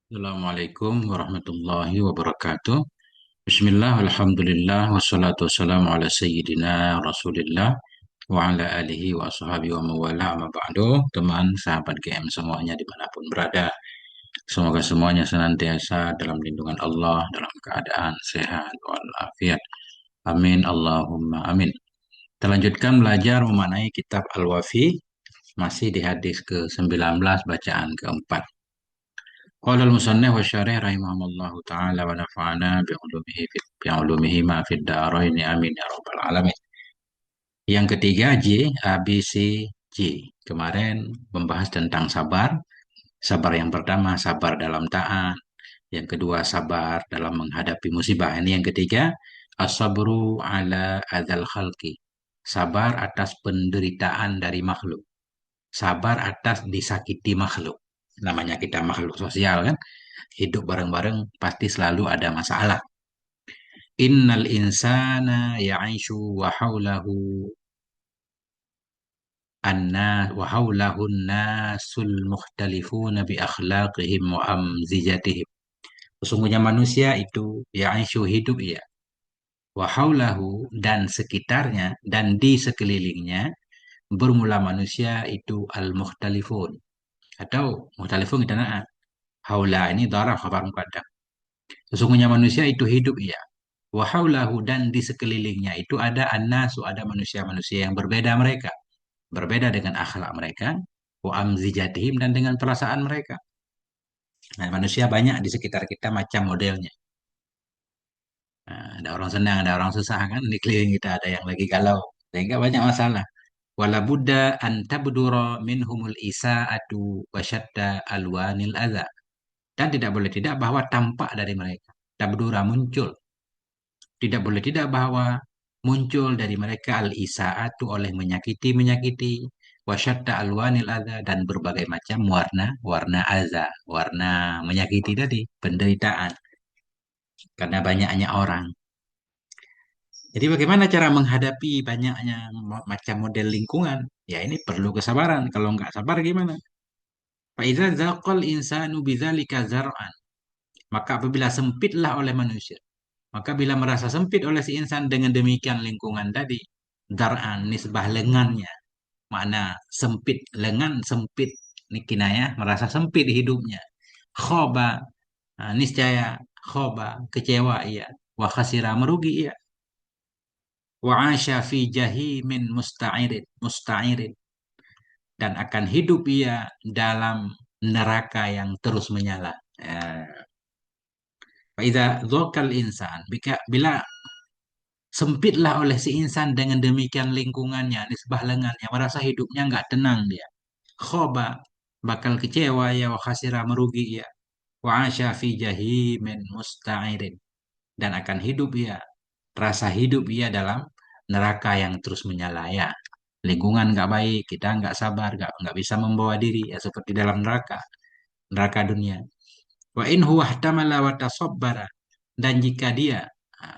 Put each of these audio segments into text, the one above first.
Assalamualaikum warahmatullahi wabarakatuh. Bismillah, alhamdulillah, wassalatu wassalamu ala sayyidina Rasulillah wa ala alihi wa ashabihi wa mawala amma ba'du. Teman, sahabat GM semuanya dimanapun berada. Semoga semuanya senantiasa dalam lindungan Allah, dalam keadaan sehat walafiat. Amin, Allahumma amin. Kita lanjutkan belajar memaknai kitab Al-Wafi, masih di hadis ke-19 bacaan keempat. قال المصنف والشارح رحمه الله تعالى ونفعنا بعلومه ما في الدارين آمين يا رب العالمين. Yang ketiga J, A, B, C, J. Kemarin membahas tentang sabar. Sabar yang pertama, sabar dalam taat. Yang kedua, sabar dalam menghadapi musibah. Ini yang ketiga, as-sabru ala adzal khalqi. Sabar atas penderitaan dari makhluk. Sabar atas disakiti makhluk. Namanya kita makhluk sosial kan. Hidup bareng-bareng pasti selalu ada masalah. Innal insana ya'ishu wa haulahu wa haulahun nasul mukhtalifuna bi akhlaqihim wa amzijatihim. Sesungguhnya manusia itu ya'ishu hidup ya. Wa haulahu dan sekitarnya dan di sekelilingnya bermula manusia itu al-mukhtalifun atau mukhtalifun kita nak haula ini darah khabar muqaddam. Sesungguhnya manusia itu hidup ya. Wahaulahu dan di sekelilingnya itu ada annasu, ada manusia-manusia yang berbeda mereka. Berbeda dengan akhlak mereka, wa amzijatihim dan dengan perasaan mereka. Nah, manusia banyak di sekitar kita macam modelnya. Nah, ada orang senang, ada orang susah kan di keliling kita, ada yang lagi galau. Sehingga banyak masalah. Wala budda an tabdura minhumul isa'atu wa syatta alwanil adza. Dan tidak boleh tidak bahwa tampak dari mereka. Tabdura muncul. Tidak boleh tidak bahwa muncul dari mereka al-isaatu oleh menyakiti-menyakiti wasyatta alwanil adza dan berbagai macam warna aza, warna menyakiti tadi, penderitaan karena banyaknya orang. Jadi bagaimana cara menghadapi banyaknya macam model lingkungan? Ya ini perlu kesabaran. Kalau nggak sabar gimana? Faiza zaqal insanu bidzalika zar'an. Maka apabila sempitlah oleh manusia. Maka bila merasa sempit oleh si insan dengan demikian lingkungan tadi, dar'an nisbah lengannya, makna sempit, lengan sempit, ini kinayah merasa sempit hidupnya. Khoba, niscaya khoba, kecewa ia, wa khasira merugi ia, wa asya fi jahimin musta'irin, dan akan hidup ia dalam neraka yang terus menyala. Faida dzakal insan, bila sempitlah oleh si insan dengan demikian lingkungannya, nisbah lengannya, merasa hidupnya nggak tenang dia. Khoba, bakal kecewa ya, wa khasira merugi ya. Wa asya fi jahimin musta'irin. Dan akan hidup ya, rasa hidup ya dalam neraka yang terus menyala ya. Lingkungan nggak baik, kita nggak sabar, nggak bisa membawa diri ya seperti dalam neraka, neraka dunia. Wa in huwa ihtamala wa tasabbara. Dan jika dia,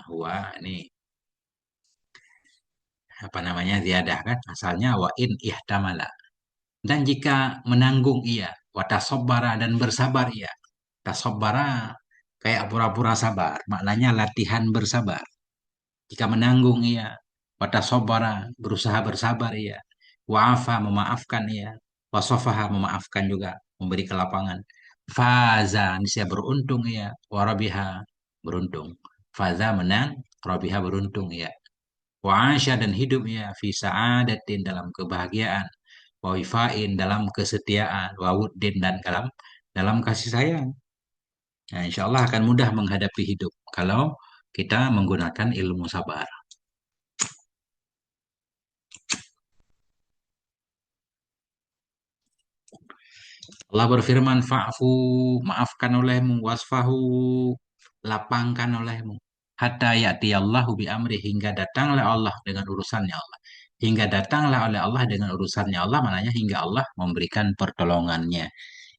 huwa ini apa namanya ziyadah kan asalnya wa in ihtamala, dan jika menanggung ia watasobbara dan bersabar ia, tasobbara kayak pura-pura sabar, maknanya latihan bersabar. Jika menanggung ia, watasobbara berusaha bersabar ia, wa'afa memaafkan ia, wasofaha memaafkan juga, memberi kelapangan, faza niscaya beruntung ia, warabiha beruntung, faza menang, rabiha beruntung ia, wa'asya dan hidup ya fi sa'adatin dalam kebahagiaan, wa wifain dalam kesetiaan, wa wuddin dan dalam kasih sayang. Nah, insya Allah akan mudah menghadapi hidup kalau kita menggunakan ilmu sabar. Allah berfirman, fa'fu, maafkan olehmu, wasfahu, lapangkan olehmu. Hatta ya'tiyallahu bi amri, hingga datanglah Allah dengan urusannya Allah. Hingga datanglah oleh Allah dengan urusannya Allah, maknanya hingga Allah memberikan pertolongannya.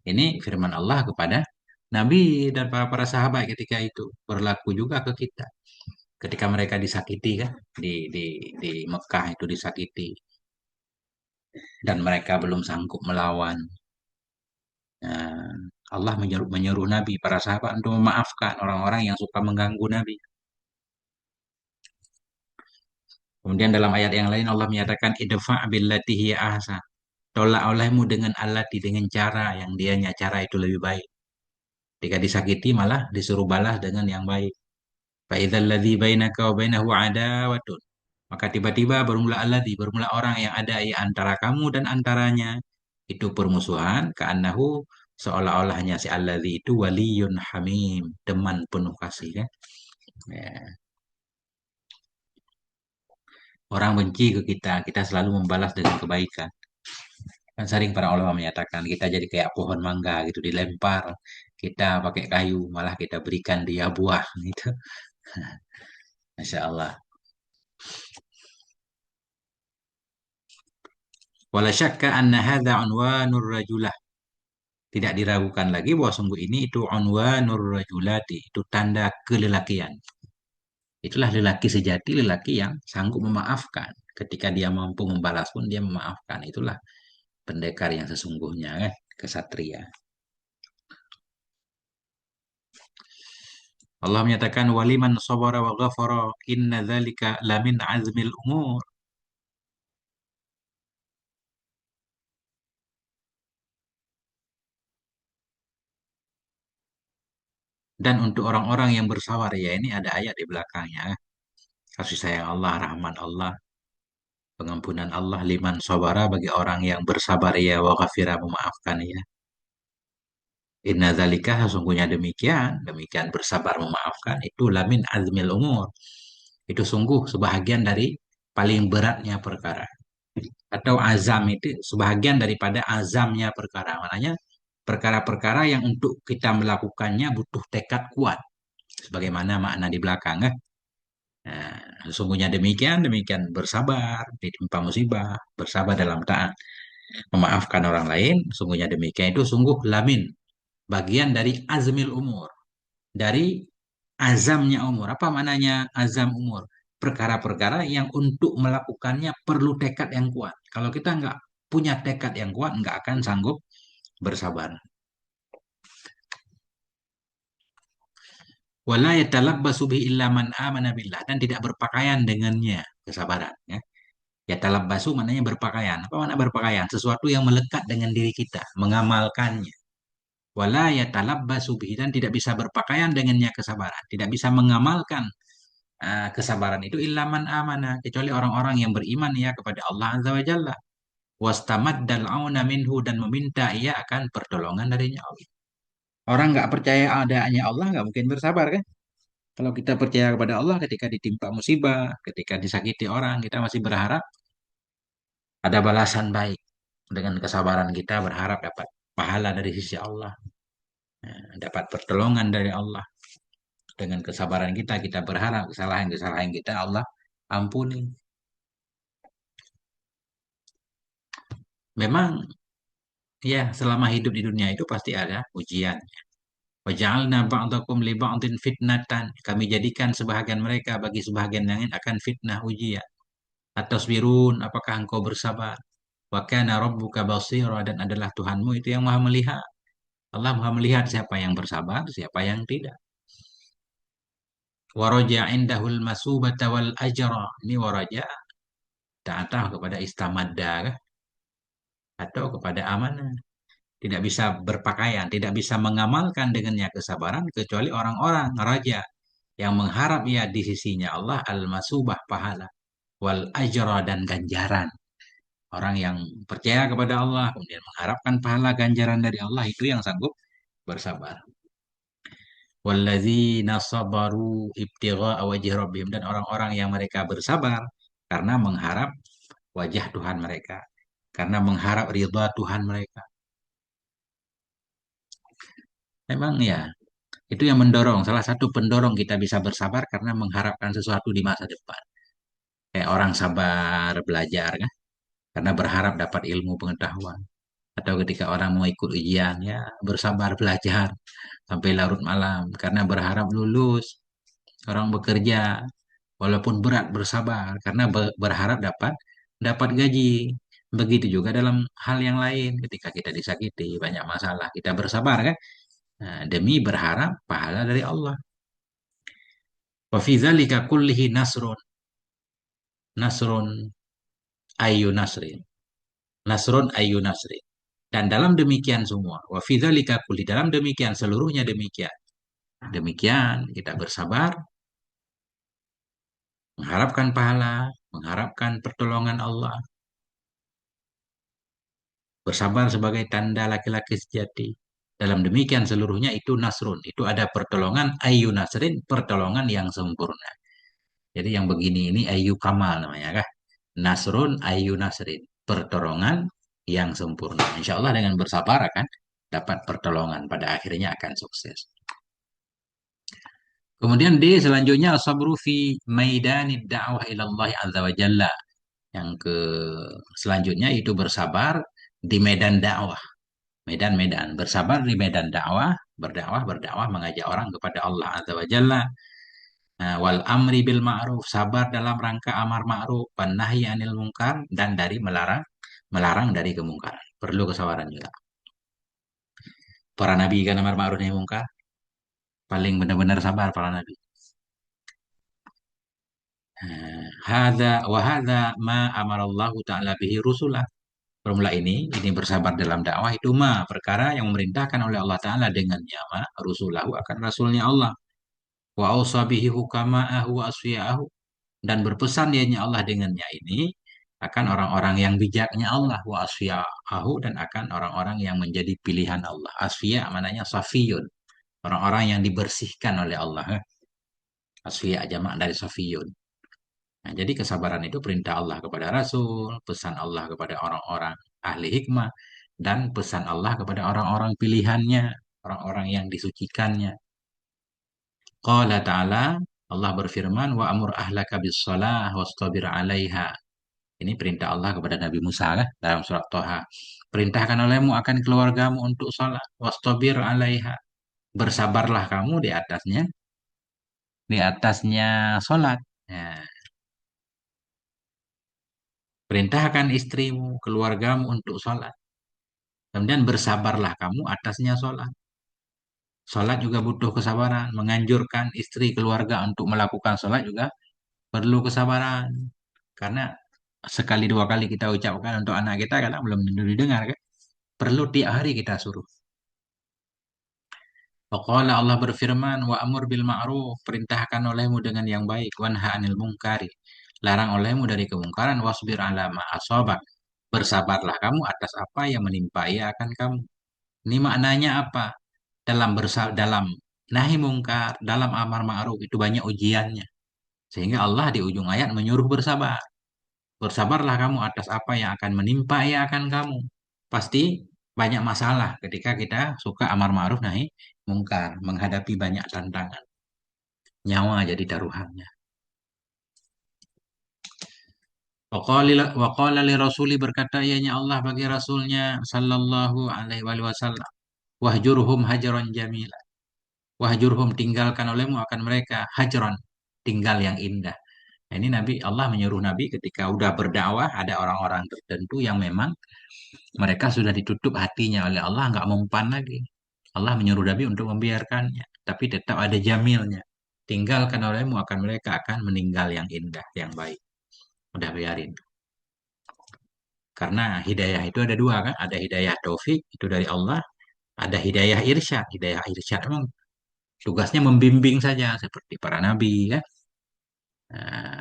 Ini firman Allah kepada Nabi dan para sahabat ketika itu. Berlaku juga ke kita. Ketika mereka disakiti kan, di Mekah itu disakiti. Dan mereka belum sanggup melawan. Nah, Allah menyuruh Nabi, para sahabat untuk memaafkan orang-orang yang suka mengganggu Nabi. Kemudian dalam ayat yang lain Allah menyatakan idfa' billati hiya ahsan. Tolak olehmu dengan allati dengan cara yang dianya cara itu lebih baik. Jika disakiti malah disuruh balas dengan yang baik. Fa idzal ladzi bainaka wa bainahu adawatun. Maka tiba-tiba bermula orang yang ada di antara kamu dan antaranya itu permusuhan, ka'annahu seolah-olahnya si alladzi itu waliyun hamim, teman penuh kasih kan. Ya. Orang benci ke kita, kita selalu membalas dengan kebaikan. Kan sering para ulama menyatakan kita jadi kayak pohon mangga gitu dilempar, kita pakai kayu, malah kita berikan dia buah gitu. Masya Allah. Wala syakka anna hadza unwanur rajulah. Tidak diragukan lagi bahwa sungguh ini itu unwanur rajulati, itu tanda kelelakian. Itulah lelaki sejati, lelaki yang sanggup memaafkan. Ketika dia mampu membalas pun dia memaafkan. Itulah pendekar yang sesungguhnya kan, kesatria. Allah menyatakan waliman sabara wa ghafara inna dzalika lamin azmil umur. Dan untuk orang-orang yang bersabar ya ini ada ayat di belakangnya. Kasih sayang Allah, rahmat Allah, pengampunan Allah liman sabara bagi orang yang bersabar ya wa ghafira memaafkan ya. Inna dzalika sesungguhnya demikian, demikian bersabar memaafkan itu lamin azmil umur. Itu sungguh sebahagian dari paling beratnya perkara. Atau azam itu sebahagian daripada azamnya perkara. Maknanya perkara-perkara yang untuk kita melakukannya butuh tekad kuat. Sebagaimana makna di belakang kan. Nah, sesungguhnya demikian, demikian bersabar ditimpa musibah, bersabar dalam taat, memaafkan orang lain, sungguhnya demikian itu sungguh lamin, bagian dari azmil umur, dari azamnya umur. Apa maknanya azam umur? Perkara-perkara yang untuk melakukannya perlu tekad yang kuat. Kalau kita nggak punya tekad yang kuat, nggak akan sanggup bersabar. Wala yatalabbasu bihi illa man amana billah dan tidak berpakaian dengannya kesabaran ya. Yatalabbasu maknanya berpakaian. Apa makna berpakaian? Sesuatu yang melekat dengan diri kita, mengamalkannya. Wala yatalabbasu bihi dan tidak bisa berpakaian dengannya kesabaran, tidak bisa mengamalkan kesabaran itu ilaman amanah kecuali orang-orang yang beriman ya kepada Allah Azza wa Jalla wastamaddal auna minhu dan meminta ia akan pertolongan darinya Allah. Orang nggak percaya adanya Allah nggak mungkin bersabar kan? Kalau kita percaya kepada Allah ketika ditimpa musibah, ketika disakiti orang, kita masih berharap ada balasan baik. Dengan kesabaran kita berharap dapat pahala dari sisi Allah, dapat pertolongan dari Allah. Dengan kesabaran kita, kita berharap kesalahan-kesalahan kita Allah ampuni. Memang ya, selama hidup di dunia itu pasti ada ujian. Waja'alna ba'dakum li ba'din fitnatan. Kami jadikan sebahagian mereka bagi sebahagian yang lain akan fitnah ujian. Atasbirun, apakah engkau bersabar? Wa kana rabbuka basira dan adalah Tuhanmu itu yang Maha melihat. Allah Maha melihat siapa yang bersabar, siapa yang tidak. Waraja indahul masubata wal ajra. Ini waraja ta'atah kepada istamadda kah? Atau kepada amanah. Tidak bisa berpakaian, tidak bisa mengamalkan dengannya kesabaran kecuali orang-orang raja yang mengharap ia di sisinya Allah al-masubah pahala wal ajra dan ganjaran. Orang yang percaya kepada Allah kemudian mengharapkan pahala ganjaran dari Allah itu yang sanggup bersabar. Walladzina sabaru ibtigha'a wajhi rabbihim dan orang-orang yang mereka bersabar karena mengharap wajah Tuhan mereka, karena mengharap ridha Tuhan mereka. Memang ya, itu yang mendorong, salah satu pendorong kita bisa bersabar karena mengharapkan sesuatu di masa depan. Kayak orang sabar belajar kan, karena berharap dapat ilmu pengetahuan. Atau ketika orang mau ikut ujian, ya bersabar belajar sampai larut malam karena berharap lulus. Orang bekerja, walaupun berat bersabar karena berharap dapat dapat gaji. Begitu juga dalam hal yang lain, ketika kita disakiti, banyak masalah, kita bersabar kan? Nah, demi berharap pahala dari Allah. Wa fi dzalika kullihi nasrun, nasrun ayu nasrin, nasrun ayu nasrin. Dan dalam demikian semua, wa fi dzalika kulli, dalam demikian seluruhnya demikian. Demikian kita bersabar, mengharapkan pahala, mengharapkan pertolongan Allah, bersabar sebagai tanda laki-laki sejati. Dalam demikian seluruhnya itu nasrun. Itu ada pertolongan ayu nasrin, pertolongan yang sempurna. Jadi yang begini ini ayu kamal namanya kah? Nasrun ayu nasrin. Pertolongan yang sempurna. Insya Allah dengan bersabar akan dapat pertolongan. Pada akhirnya akan sukses. Kemudian D selanjutnya sabru fi maidani da'wah ilallah azza wa jalla. Yang ke selanjutnya itu bersabar di medan dakwah. Medan-medan bersabar di medan dakwah, berdakwah mengajak orang kepada Allah Azza wa Jalla. Nah, wal amri bil ma'ruf, sabar dalam rangka amar ma'ruf, wan nahyi anil munkar, dan dari melarang melarang dari kemungkaran. Perlu kesabaran juga. Para nabi kan amar ma'ruf nahi munkar, paling benar-benar sabar para nabi. Hadza wa hadza ma amarallahu ta'ala bihi rusulah. Formula ini bersabar dalam dakwah itu perkara yang memerintahkan oleh Allah Ta'ala dengannya rusulahu akan rasulnya Allah. Wa awsa bihi hukama'ahu wa asfiya'ahu, dan berpesan dianya Allah dengannya ini akan orang-orang yang bijaknya Allah, wa asfiya'ahu, dan akan orang-orang yang menjadi pilihan Allah. Asfiya maknanya safiyun, orang-orang yang dibersihkan oleh Allah. Asfiya jamak dari safiyun. Nah, jadi kesabaran itu perintah Allah kepada Rasul, pesan Allah kepada orang-orang ahli hikmah, dan pesan Allah kepada orang-orang pilihannya, orang-orang yang disucikannya. Qala ta'ala, Allah berfirman, wa amur ahlaka bis salah wastabir 'alaiha. Ini perintah Allah kepada Nabi Musa kan dalam surat Toha. Perintahkan olehmu akan keluargamu untuk salat, wastabir 'alaiha. Bersabarlah kamu di atasnya salat. Ya, perintahkan istrimu, keluargamu untuk salat. Kemudian bersabarlah kamu atasnya salat. Salat juga butuh kesabaran. Menganjurkan istri keluarga untuk melakukan salat juga perlu kesabaran. Karena sekali dua kali kita ucapkan untuk anak kita kadang belum tentu didengar kan. Perlu tiap hari kita suruh. Faqala Allah berfirman, wa amur bil ma'ruf, perintahkan olehmu dengan yang baik, wanha anil mungkari, larang olehmu dari kemungkaran, wasbir ala ma asabak, bersabarlah kamu atas apa yang menimpa ia akan kamu. Ini maknanya apa? Dalam nahi mungkar, dalam amar ma'ruf itu banyak ujiannya. Sehingga Allah di ujung ayat menyuruh bersabar. Bersabarlah kamu atas apa yang akan menimpa ia akan kamu. Pasti banyak masalah ketika kita suka amar ma'ruf nahi mungkar, menghadapi banyak tantangan. Nyawa jadi taruhannya. Waqala li rasuli, berkata ianya Allah bagi rasulnya sallallahu alaihi wasallam, wahjurhum hajaran jamila. Wahjurhum, tinggalkan olehmu akan mereka hajaran, tinggal yang indah. Nah, ini Nabi Allah menyuruh Nabi ketika udah berdakwah ada orang-orang tertentu yang memang mereka sudah ditutup hatinya oleh Allah, nggak mempan lagi. Allah menyuruh Nabi untuk membiarkannya, tapi tetap ada jamilnya. Tinggalkan olehmu akan mereka akan meninggal yang indah, yang baik. Udah biarin. Karena hidayah itu ada dua kan, ada hidayah taufik itu dari Allah, ada hidayah irsyad. Hidayah irsyad memang tugasnya membimbing saja seperti para nabi ya,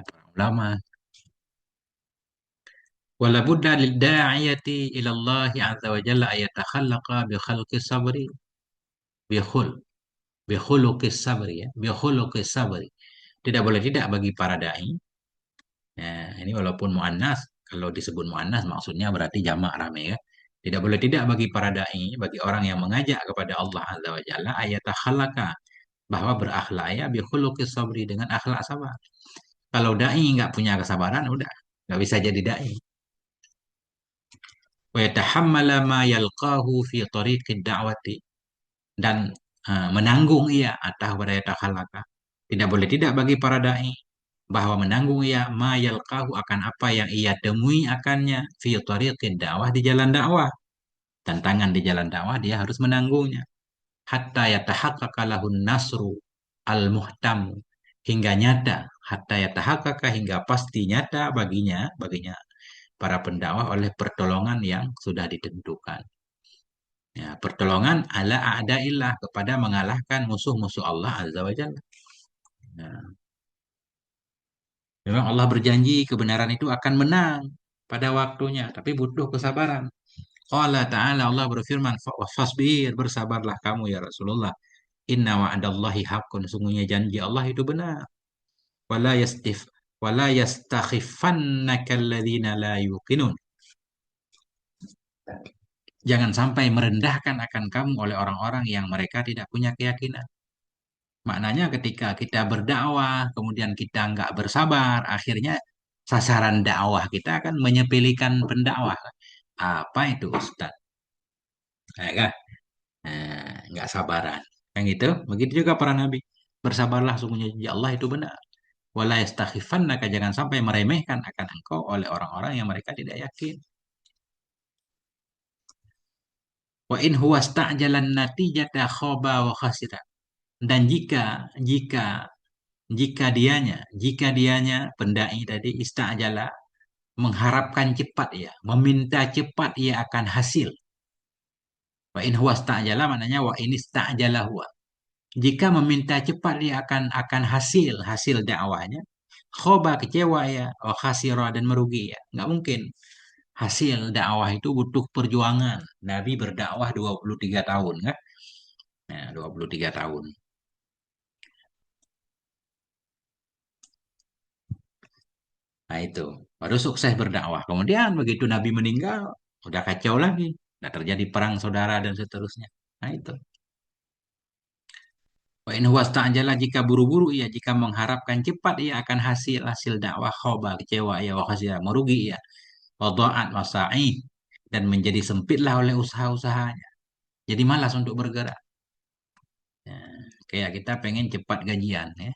para ulama. Wala budda lid da'iyati ila Allah azza wa jalla ayatakhallaqa bi khalqis sabri bi khul bi khuluqis sabri ya, bi khuluqis sabri. Tidak boleh tidak bagi para dai. Nah, ini walaupun muannas, kalau disebut muannas maksudnya berarti jamak rame ya. Tidak boleh tidak bagi para dai, bagi orang yang mengajak kepada Allah azza wa jalla ayatakhallaqa, bahwa berakhlak ya bi khuluqis sabri, dengan akhlak sabar. Kalau dai nggak punya kesabaran udah nggak bisa jadi dai. Wa yatahammala ma yalqahu fi tariqid da'wati, dan menanggung ia atau pada yatakhallaka. Tidak boleh tidak bagi para dai bahwa menanggung ia ma yalqahu akan apa yang ia temui akannya fi tariqid dakwah di jalan dakwah. Tantangan di jalan dakwah dia harus menanggungnya hatta yatahaqqaqa lahun nasru al muhtam hingga nyata hatta yatahaqqaqa hingga pasti nyata baginya para pendakwah oleh pertolongan yang sudah ditentukan. Ya, pertolongan ala a'daillah kepada mengalahkan musuh-musuh Allah Azza wa Jalla. Nah, memang Allah berjanji kebenaran itu akan menang pada waktunya, tapi butuh kesabaran. Qala ta'ala Allah berfirman, "Fasbir, bersabarlah kamu ya Rasulullah. Inna wa'adallahi haqqun, sungguhnya janji Allah itu benar. Wala yastif wala yastakhifannaka alladhina la yuqinun." Jangan sampai merendahkan akan kamu oleh orang-orang yang mereka tidak punya keyakinan. Maknanya ketika kita berdakwah, kemudian kita nggak bersabar, akhirnya sasaran dakwah kita akan menyepelekan pendakwah. Apa itu Ustaz? Ya kan? Nggak sabaran. Yang itu, begitu juga para nabi. Bersabarlah sungguhnya janji Allah itu benar. Wala yastakhifannaka, jangan sampai meremehkan akan engkau oleh orang-orang yang mereka tidak yakin. Wa in huwa sta'jalan natijata khaba wa khasira. Dan jika dianya pendai tadi istajala mengharapkan cepat ya, meminta cepat ia akan hasil. Wa in huwa istajala maknanya wa in istajala huwa. Jika meminta cepat dia akan hasil dakwahnya. Khoba kecewa ya, wa khasira dan merugi ya. Nggak mungkin. Hasil dakwah itu butuh perjuangan. Nabi berdakwah 23 tahun kan? Nah, 23 tahun. Nah itu, baru sukses berdakwah. Kemudian begitu Nabi meninggal, udah kacau lagi. Udah terjadi perang saudara dan seterusnya. Nah itu. Wa in huwa sta'jala jika buru-buru ia, jika mengharapkan cepat ia akan hasil dakwah khoba, kecewa ia, wa khasira, merugi ia. Wa dha'at wasa'i dan menjadi sempitlah oleh usaha-usahanya. Jadi malas untuk bergerak. Ya, kayak kita pengen cepat gajian ya.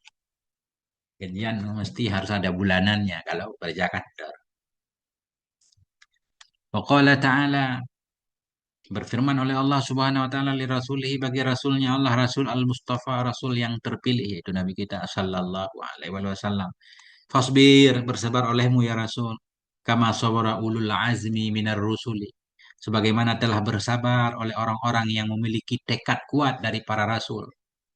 Gajian mesti harus ada bulanannya kalau kerja kantor. Wa qala ta'ala berfirman oleh Allah Subhanahu wa taala li rasulihi bagi rasulnya Allah Rasul Al-Mustafa Rasul yang terpilih yaitu Nabi kita sallallahu alaihi wasallam. Fasbir bersabar olehmu ya Rasul kama sabara ulul azmi minar rusuli sebagaimana telah bersabar oleh orang-orang yang memiliki tekad kuat dari para rasul.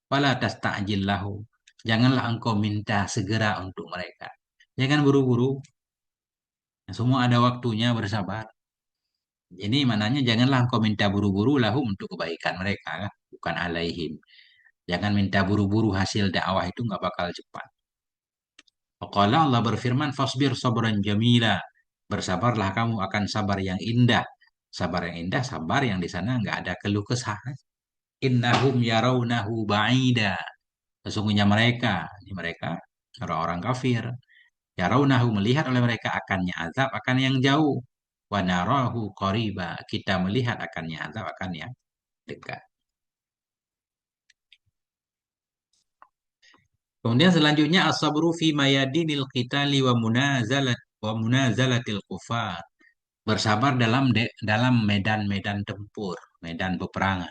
Wala tasta'jil lahu. Janganlah engkau minta segera untuk mereka. Jangan buru-buru. Semua ada waktunya bersabar. Ini mananya janganlah engkau minta buru-buru lahum untuk kebaikan mereka, kan? Bukan alaihim. Jangan minta buru-buru hasil dakwah itu nggak bakal cepat. Faqala Allah berfirman, fasbir sabran jamila. Bersabarlah kamu akan sabar yang indah. Sabar yang indah, sabar yang di sana nggak ada keluh kesah. Innahum yarawnahu ba'ida. Sesungguhnya mereka orang-orang kafir. Yarawnahu melihat oleh mereka akannya azab akan yang jauh. Wa narahu qariba. Kita melihat akannya azab akan yang dekat. Kemudian selanjutnya as-sabru fi mayadinil qitali wa munazalatil kufar. Bersabar dalam medan-medan tempur, medan peperangan.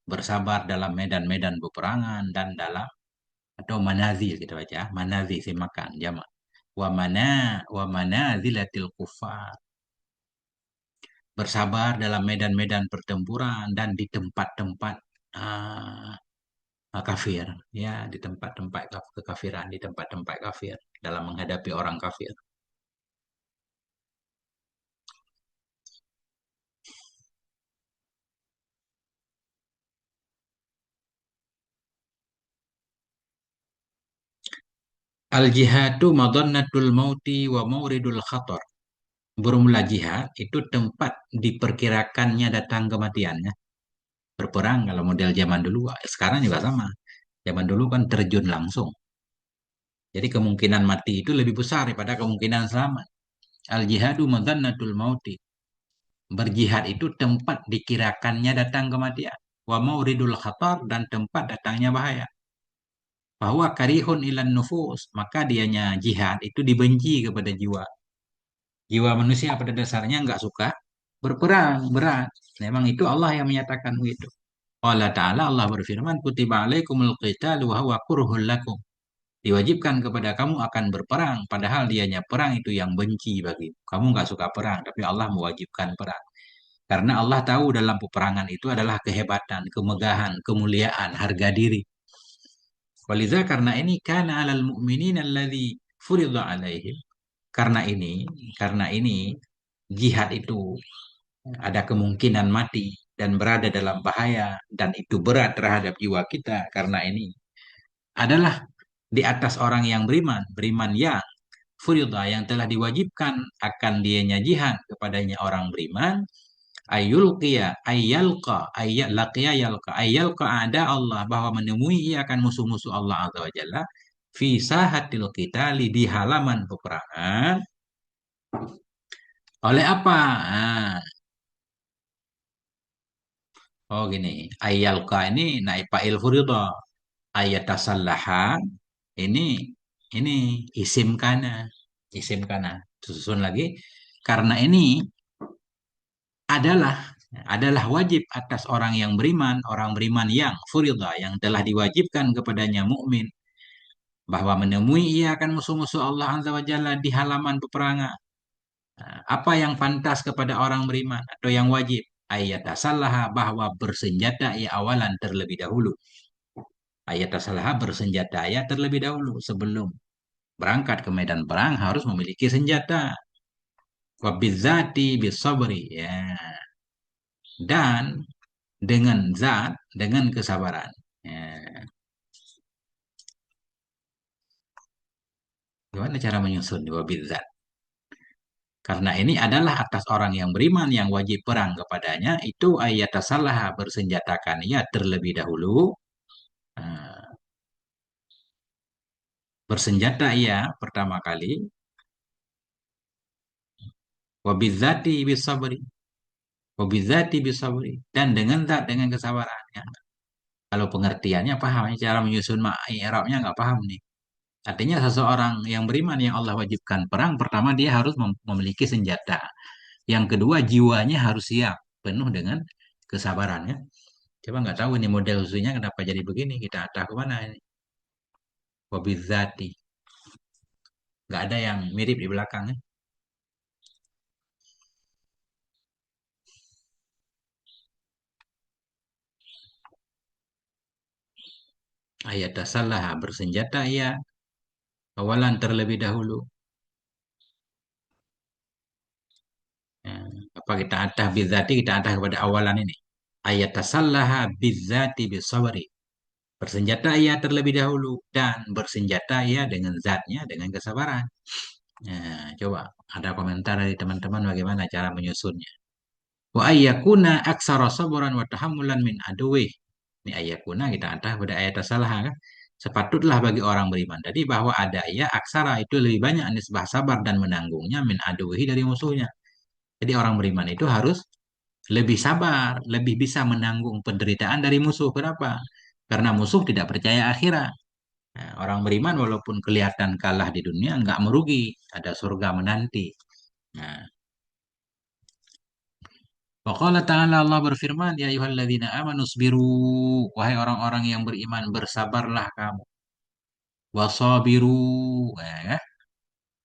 Bersabar dalam medan-medan peperangan dan dalam atau manazil kita baca, manazil makan jamak. Wa manazilatil kufar. Bersabar dalam medan-medan pertempuran dan di tempat-tempat ah, kafir, ya di tempat-tempat kekafiran, di tempat-tempat kafir dalam menghadapi orang kafir. Al jihadu madhannatul mauti wa mauridul khatar. Bermula jihad itu tempat diperkirakannya datang kematiannya. Berperang kalau model zaman dulu, sekarang juga sama. Zaman dulu kan terjun langsung. Jadi kemungkinan mati itu lebih besar daripada kemungkinan selamat. Al jihadu madhannatul mauti. Berjihad itu tempat dikirakannya datang kematian. Wa mauridul khatar dan tempat datangnya bahaya. bahwa karihun ilan nufus, maka dianya jihad itu dibenci kepada jiwa. Jiwa manusia pada dasarnya nggak suka berperang, berat. Memang itu Allah yang menyatakan begitu. Allah Ta'ala Allah berfirman, kutiba alaikumul qitalu wa huwa kurhul lakum. Diwajibkan kepada kamu akan berperang, padahal dianya perang itu yang benci bagi kamu nggak suka perang, tapi Allah mewajibkan perang. Karena Allah tahu dalam peperangan itu adalah kehebatan, kemegahan, kemuliaan, harga diri. Waliza karena ini karena alal mu'minin alladzi furidha alaihim. Karena ini, karena ini jihad itu ada kemungkinan mati dan berada dalam bahaya dan itu berat terhadap jiwa kita. Karena ini adalah di atas orang yang beriman, beriman yang furidah yang telah diwajibkan akan dianya jihad kepadanya orang beriman ayulqiya ayyalqa ayyalaqiya yalqa ayyalqa ada Allah bahwa menemui ia akan musuh-musuh Allah azza wa jalla fi sahatil qitali di halaman peperangan oleh apa? Oh gini, ayyalqa ini naib fa'il furidah ayatasallaha ini ini isim kana isim kana susun lagi karena ini adalah adalah wajib atas orang yang beriman, orang beriman yang furidah yang telah diwajibkan kepadanya mukmin bahwa menemui ia akan musuh-musuh Allah Azza wa Jalla di halaman peperangan. Nah, apa yang pantas kepada orang beriman atau yang wajib? Ayat asalah bahwa bersenjata ia awalan terlebih dahulu. Ayat asalah bersenjata ia terlebih dahulu sebelum berangkat ke medan perang harus memiliki senjata. Wabizati bisabri ya. Dan dengan zat, dengan kesabaran. Ya. Gimana cara menyusun wabizat? Karena ini adalah atas orang yang beriman yang wajib perang kepadanya itu ayat salah bersenjatakan ia terlebih dahulu. Nah, bersenjata ia pertama kali wabizati bisabri wabizati bisabri dan dengan zat dengan kesabaran. Ya. Kalau pengertiannya paham, cara menyusun i'rabnya nggak paham nih. Artinya seseorang yang beriman yang Allah wajibkan perang, pertama dia harus memiliki senjata. Yang kedua jiwanya harus siap, penuh dengan kesabaran ya. Coba nggak tahu ini model susunya kenapa jadi begini, kita arah kemana ini. Wabizati. Nggak ada yang mirip di belakangnya. Ayat salah bersenjata ya, awalan terlebih dahulu. Ya, apa kita atah bizati, kita atah kepada awalan ini. Ayat salah bizati bisawari. Bersenjata ia terlebih dahulu dan bersenjata ia dengan zatnya, dengan kesabaran. Nah, coba ada komentar dari teman-teman bagaimana cara menyusunnya. Wa ayyakuna aksara sabran wa tahammulan min aduwi. Ini ayyakuna kita antah pada ayat salah kan. Sepatutlah bagi orang beriman. Jadi bahwa ada ia aksara itu lebih banyak nisbah sabar dan menanggungnya min aduwi dari musuhnya. Jadi orang beriman itu harus lebih sabar, lebih bisa menanggung penderitaan dari musuh. Kenapa? Karena musuh tidak percaya akhirat. Nah, orang beriman walaupun kelihatan kalah di dunia nggak merugi, ada surga menanti. Nah, Waqala ta'ala Allah berfirman, ya ayyuhalladzina amanu sabiru, wahai orang-orang yang beriman, bersabarlah kamu. Wasabiru, ya,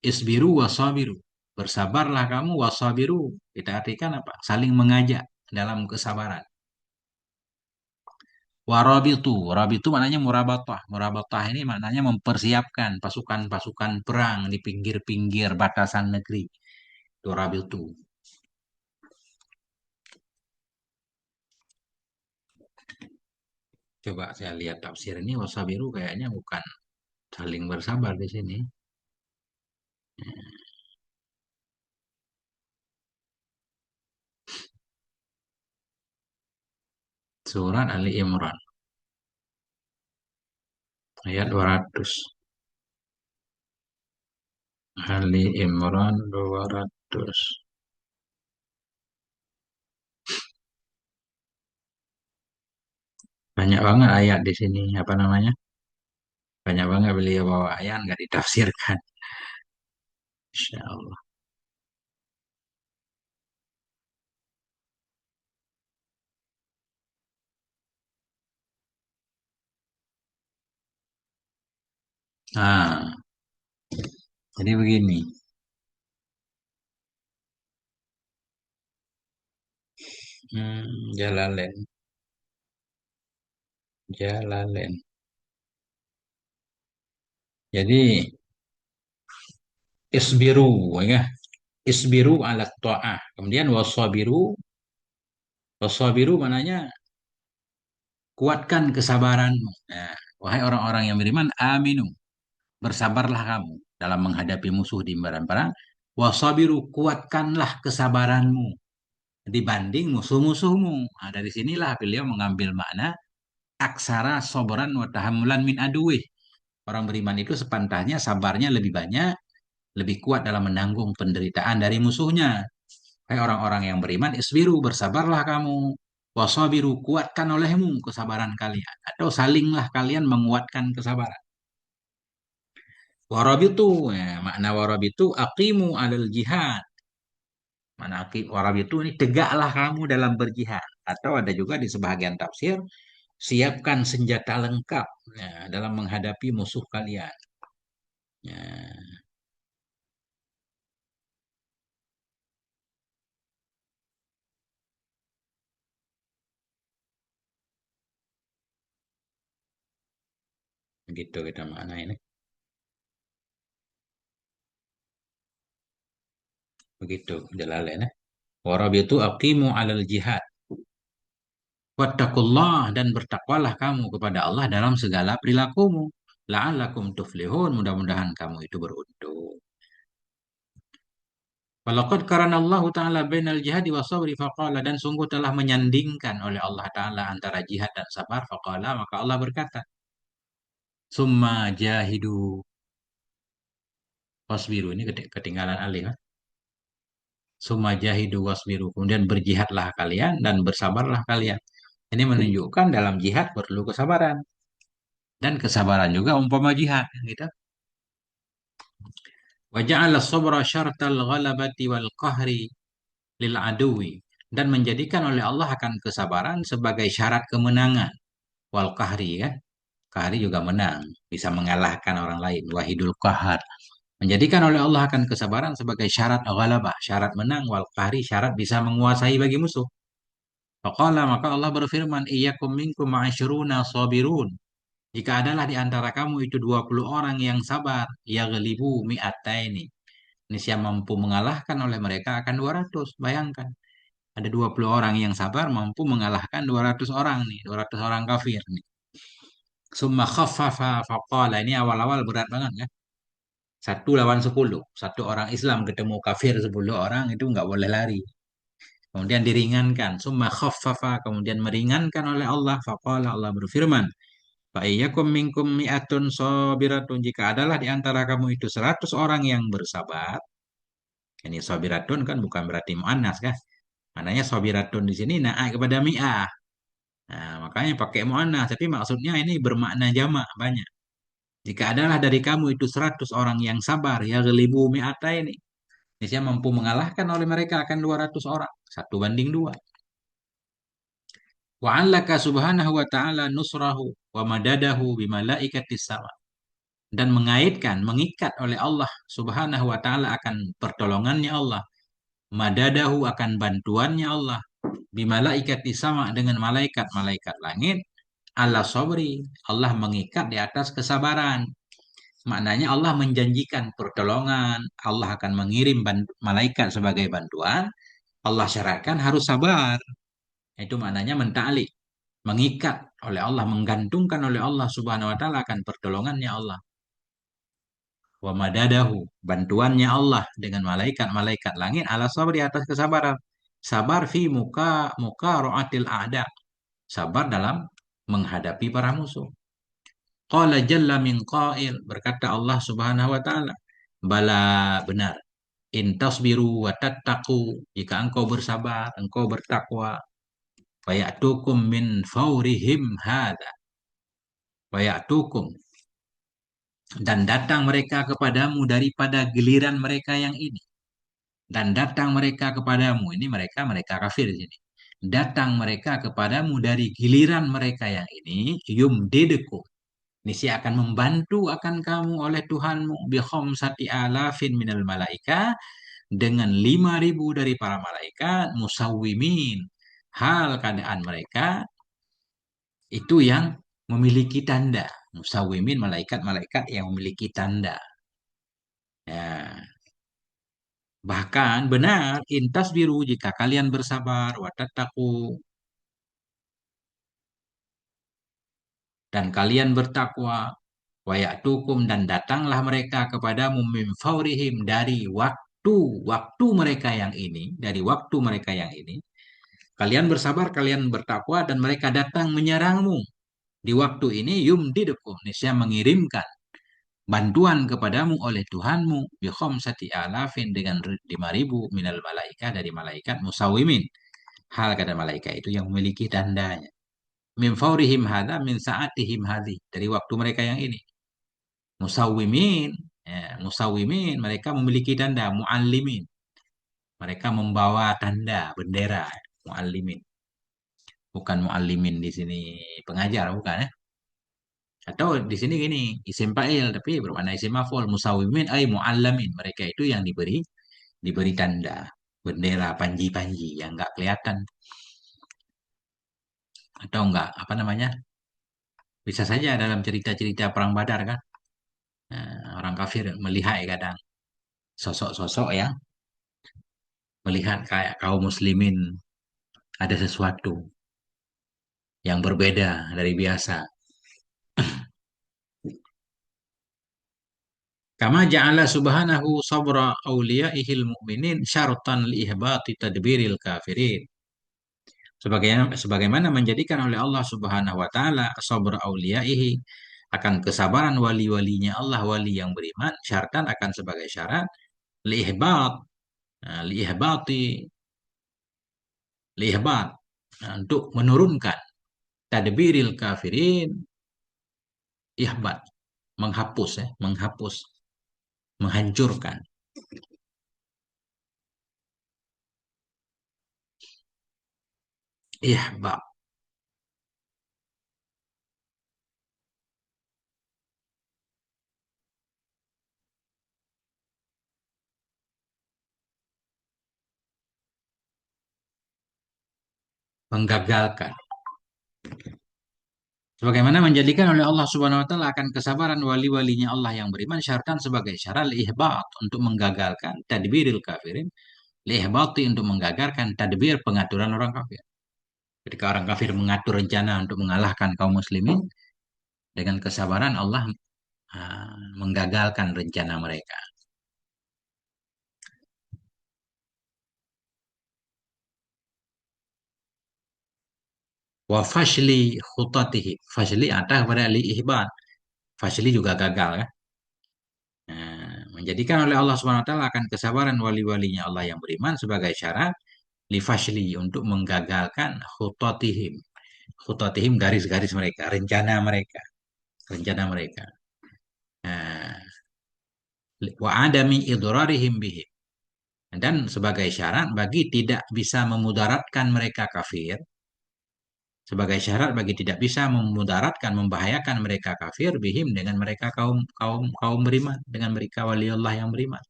isbiru wasabiru. Bersabarlah kamu wasabiru. Kita artikan apa? Saling mengajak dalam kesabaran. Warabitu, rabitu maknanya murabatah. Murabatah ini maknanya mempersiapkan pasukan-pasukan perang di pinggir-pinggir batasan negeri. Itu rabitu. Coba saya lihat tafsir ini wasabiru kayaknya bukan saling bersabar di sini. Surat Ali Imran ayat 200. Ali Imran 200. Banyak banget ayat di sini apa namanya? Banyak banget beliau bawa ayat nggak ditafsirkan. Insya Allah. Nah, jadi begini. Jalalain, Jalalain. Jadi isbiru, ya. Isbiru ala ta'ah. Kemudian wasabiru mananya kuatkan kesabaranmu. Nah, wahai orang-orang yang beriman, aminu, bersabarlah kamu dalam menghadapi musuh di medan perang. Wasabiru, kuatkanlah kesabaranmu dibanding musuh-musuhmu. Nah, dari sinilah beliau mengambil makna aksara soberan wa tahammulan min aduwih. Orang beriman itu sepantasnya sabarnya lebih banyak, lebih kuat dalam menanggung penderitaan dari musuhnya. Hai orang-orang yang beriman, isbiru, bersabarlah kamu. Wasabiru, kuatkan olehmu kesabaran kalian. Atau salinglah kalian menguatkan kesabaran. Warabitu, ya, makna warabitu, aqimu alal jihad. Mana warabitu ini tegaklah kamu dalam berjihad. Atau ada juga di sebahagian tafsir, siapkan senjata lengkap ya, dalam menghadapi musuh kalian. Ya, begitu kita makna ini. Begitu Jalalain ya. Warabitu aqimu alal jihad. Wattaqullah dan bertakwalah kamu kepada Allah dalam segala perilakumu. La'allakum tuflihun. Mudah-mudahan kamu itu beruntung. Walaqad karanallahu ta'ala bainal jihadi wa sabri faqala dan sungguh telah menyandingkan oleh Allah Ta'ala antara jihad dan sabar faqala maka Allah berkata summa jahidu wasbiru ini ketinggalan alih kan? Summa jahidu wasbiru kemudian berjihadlah kalian dan bersabarlah kalian. Ini menunjukkan dalam jihad perlu kesabaran dan kesabaran juga umpama jihad gitu. Wa ja'ala sabra syartal ghalabati wal qahri lil aduwi dan menjadikan oleh Allah akan kesabaran sebagai syarat kemenangan wal qahri ya. Qahri juga menang, bisa mengalahkan orang lain. Wahidul qahar. Menjadikan oleh Allah akan kesabaran sebagai syarat ghalabah, syarat menang wal qahri syarat bisa menguasai bagi musuh. Faqala maka Allah berfirman, "Iyyakum minkum ma'asyruna sabirun." Jika adalah di antara kamu itu 20 orang yang sabar, yaghlibu mi'ataini. Indonesia mampu mengalahkan oleh mereka akan 200. Bayangkan, ada 20 orang yang sabar mampu mengalahkan 200 orang nih, 200 orang kafir nih. Summa khaffafa faqala. Ini awal-awal berat banget ya. Satu lawan 10. Satu orang Islam ketemu kafir 10 orang itu nggak boleh lari. Kemudian diringankan. Summa khaffafa. Kemudian meringankan oleh Allah. Faqala Allah berfirman. Fa'iyyakum minkum mi'atun sabiratun. Jika adalah di antara kamu itu 100 orang yang bersabar. Ini sabiratun kan bukan berarti mu'annas kan. Maknanya sabiratun di sini naik kepada mi'ah. Nah, makanya pakai mu'annas. Tapi maksudnya ini bermakna jamak banyak. Jika adalah dari kamu itu 100 orang yang sabar. Ya gelibu mi'ata ini. Indonesia mampu mengalahkan oleh mereka akan 200 orang. Satu banding dua. Wa'allaka subhanahu wa ta'ala nusrahu wa madadahu bimalaikatis sama. Dan mengaitkan, mengikat oleh Allah subhanahu wa ta'ala akan pertolongannya Allah. Madadahu akan bantuannya Allah. Bimalaikatis sama dengan malaikat-malaikat langit. Allah sobri. Allah mengikat di atas kesabaran. Maknanya Allah menjanjikan pertolongan. Allah akan mengirim malaikat sebagai bantuan. Allah syaratkan harus sabar. Itu maknanya mentalik, mengikat oleh Allah, menggantungkan oleh Allah Subhanahu wa taala akan pertolongannya Allah. Wa madadahu, bantuannya Allah dengan malaikat-malaikat langit ala sabri atas kesabaran. Sabar fi muka ro'atil a'da. Sabar dalam menghadapi para musuh. Qala jalla min qail, berkata Allah Subhanahu wa taala, bala benar. In tasbiru wa tattaqu, jika engkau bersabar, engkau bertakwa, fayatukum min faurihim hada. Fayatukum. Dan datang mereka kepadamu daripada giliran mereka yang ini. Dan datang mereka kepadamu, ini mereka kafir di sini. Datang mereka kepadamu dari giliran mereka yang ini, yumdidukum. Nisi akan membantu akan kamu oleh Tuhanmu bi khamsati alafin minal malaika, dengan 5.000 dari para malaikat musawwimin. Hal keadaan mereka itu yang memiliki tanda. Musawwimin, malaikat-malaikat yang memiliki tanda. Ya, bahkan benar intas biru jika kalian bersabar, watattaku, dan kalian bertakwa, wayatukum, dan datanglah mereka kepadamu min faurihim, dari waktu mereka yang ini, dari waktu mereka yang ini. Kalian bersabar, kalian bertakwa, dan mereka datang menyerangmu. Di waktu ini yumdidukum, niscaya mengirimkan bantuan kepadamu oleh Tuhanmu bi khamsati alafin, dengan 5.000 minal malaika, dari malaikat musawimin. Hal kata malaikat itu yang memiliki tandanya. Min faurihim hadha, min saatihim hadhi, dari waktu mereka yang ini. Musawimin, ya, musawimin, mereka memiliki tanda. Muallimin, mereka membawa tanda bendera. Muallimin, bukan muallimin di sini pengajar, bukan ya. Atau di sini gini, isim fa'il tapi bermakna isim maf'ul. Musawimin ay muallamin, mereka itu yang diberi tanda bendera, panji-panji yang nggak kelihatan, atau enggak apa namanya, bisa saja dalam cerita-cerita perang Badar kan. Orang kafir melihat kadang sosok-sosok yang melihat kayak kaum muslimin ada sesuatu yang berbeda dari biasa. Kama ja'ala subhanahu sabra awliyaihil mu'minin syartan li ihbati tadbiril kafirin. Sebagaimana menjadikan oleh Allah Subhanahu wa taala sabra auliyaihi, akan kesabaran wali-walinya Allah, wali yang beriman, syartan, akan sebagai syarat li ihbat, li ihbati, li ihbat, untuk menurunkan tadbiril kafirin, ihbat, menghapus, menghapus, menghancurkan, ihbat, menggagalkan. Sebagaimana menjadikan oleh Allah Subhanahu wa taala akan kesabaran wali-walinya Allah yang beriman, syaratan sebagai syarat ihbat, untuk menggagalkan tadbiril kafirin, ihbati, untuk menggagalkan tadbir, pengaturan orang kafir. Ketika orang kafir mengatur rencana untuk mengalahkan kaum muslimin, dengan kesabaran Allah menggagalkan rencana mereka. Wa fashli khutatihi, fashli atas pada li ihbat, fashli juga gagal kan. Menjadikan oleh Allah Subhanahu wa taala akan kesabaran wali-walinya Allah yang beriman sebagai syarat li fashli, untuk menggagalkan khutatihim. Khutatihim, garis-garis mereka, rencana mereka, rencana mereka. Nah, wa adami idrarihim bihim, dan sebagai syarat bagi tidak bisa memudaratkan mereka kafir, sebagai syarat bagi tidak bisa memudaratkan, membahayakan mereka kafir, bihim, dengan mereka kaum kaum kaum beriman, dengan mereka wali Allah yang beriman.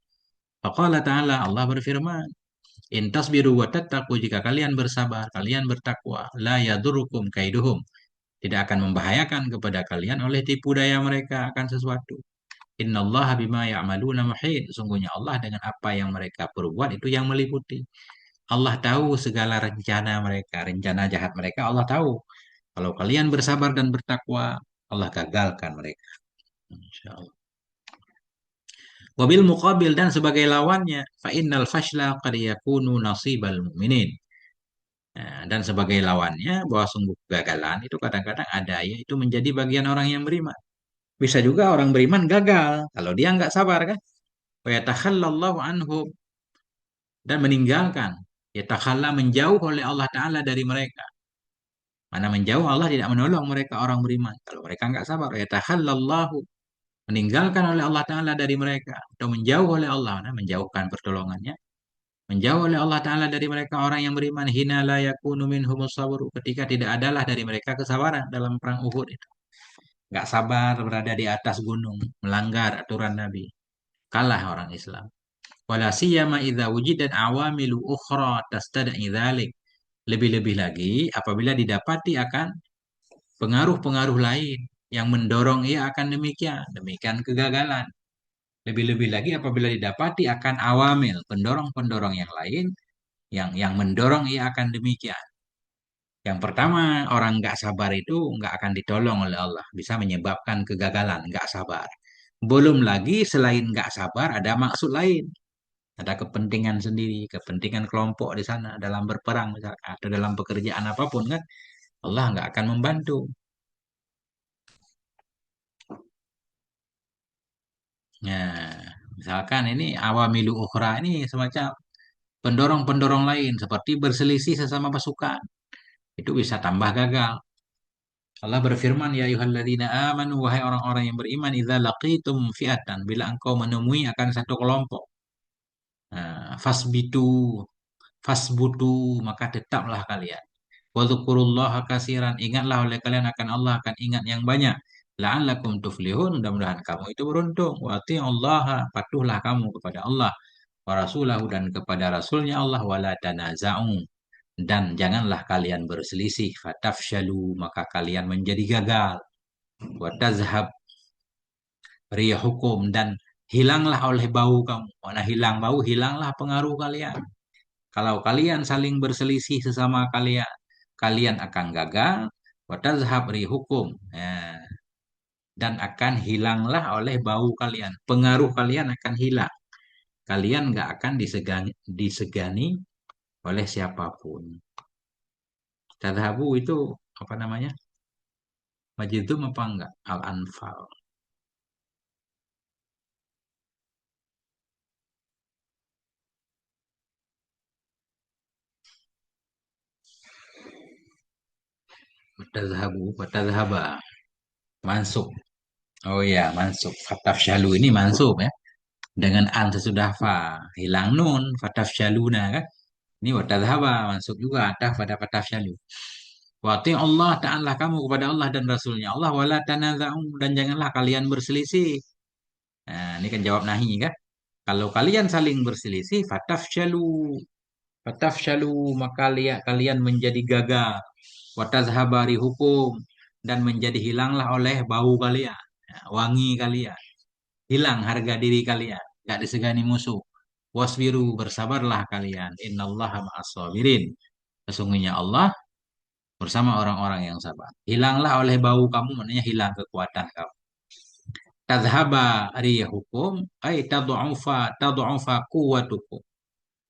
Faqala ta'ala, Allah berfirman, in tasbiru wa tattaqu, jika kalian bersabar, kalian bertakwa, la yadurukum kaiduhum, tidak akan membahayakan kepada kalian oleh tipu daya mereka akan sesuatu. Innallaha bima ya'maluna muhit, sungguhnya Allah dengan apa yang mereka perbuat itu yang meliputi. Allah tahu segala rencana mereka, rencana jahat mereka Allah tahu. Kalau kalian bersabar dan bertakwa, Allah gagalkan mereka. Insyaallah. Wabil muqabil, dan sebagai lawannya, fa innal fashla qad yakunu nasibal mu'minin. Nah, dan sebagai lawannya, bahwa sungguh kegagalan itu kadang-kadang ada, yaitu menjadi bagian orang yang beriman. Bisa juga orang beriman gagal kalau dia nggak sabar kan. Wa yatakhallallahu anhu, dan meninggalkan, yatakhalla, menjauh oleh Allah Ta'ala dari mereka. Mana menjauh, Allah tidak menolong mereka orang beriman kalau mereka nggak sabar. Yatakhallallahu, meninggalkan oleh Allah Ta'ala dari mereka, atau menjauh oleh Allah, nah, menjauhkan pertolongannya, menjauh oleh Allah Ta'ala dari mereka orang yang beriman, hina la yakunu minhumus sabru, ketika tidak adalah dari mereka kesabaran dalam perang Uhud itu. Nggak sabar berada di atas gunung, melanggar aturan Nabi, kalah orang Islam. Wala siyama idza wujidat awamilu ukhra tastad'i dzalik. Lebih-lebih lagi apabila didapati akan pengaruh-pengaruh lain yang mendorong ia akan demikian, demikian kegagalan. Lebih-lebih lagi apabila didapati akan awamil, pendorong-pendorong yang lain yang mendorong ia akan demikian. Yang pertama, orang nggak sabar itu nggak akan ditolong oleh Allah, bisa menyebabkan kegagalan, nggak sabar. Belum lagi selain nggak sabar ada maksud lain, ada kepentingan sendiri, kepentingan kelompok di sana dalam berperang misalkan, atau dalam pekerjaan apapun kan, Allah nggak akan membantu. Nah, misalkan ini awamilu ukhra ini semacam pendorong-pendorong lain seperti berselisih sesama pasukan. Itu bisa tambah gagal. Allah berfirman, ya ayyuhalladzina amanu, wahai orang-orang yang beriman, idza laqitum fi'atan, bila engkau menemui akan satu kelompok. Nah, fasbutu, maka tetaplah kalian. Wadzukurullaha kasiran, ingatlah oleh kalian akan Allah, akan ingat yang banyak. La'allakum tuflihun, mudah-mudahan kamu itu beruntung. Wa ati'ullaha, patuhlah kamu kepada Allah. Wa rasulahu, dan kepada rasulnya Allah. Wala tanaza'u, dan janganlah kalian berselisih. Fatafshalu, maka kalian menjadi gagal. Wa tazhab riyahukum, dan hilanglah oleh bau kamu. Mana hilang bau, hilanglah pengaruh kalian. Kalau kalian saling berselisih sesama kalian, kalian akan gagal. Wa tazhab riyahukum. Ya, dan akan hilanglah oleh bau kalian. Pengaruh kalian akan hilang. Kalian nggak akan disegani oleh siapapun. Tadhabu itu apa namanya? Majidum apa enggak? Al-Anfal. Tadhabu, tadhaba. Mansub. Oh ya, mansub. Fatafshalu ini mansub ya. Dengan an sesudah fa. Hilang nun. Fatafshaluna kan. Ini watadhaba. Mansub juga. Ataf pada fatafshalu. Wati Allah, ta'anlah kamu kepada Allah dan Rasulnya Allah. Wala tanaza'u, dan janganlah kalian berselisih. Nah, ini kan jawab nahi kan. Kalau kalian saling berselisih, fatafshalu, maka kalian menjadi gagal. Watazhabari hukum, dan menjadi hilanglah oleh bau kalian, ya, wangi kalian, hilang harga diri kalian, gak disegani musuh. Wasbiru, bersabarlah kalian. Innallaha ma'as sabirin. Sesungguhnya Allah bersama orang-orang yang sabar. Hilanglah oleh bau kamu, maknanya hilang kekuatan kamu. Tadhaba riyahukum, ay tadu'ufa quwwatukum.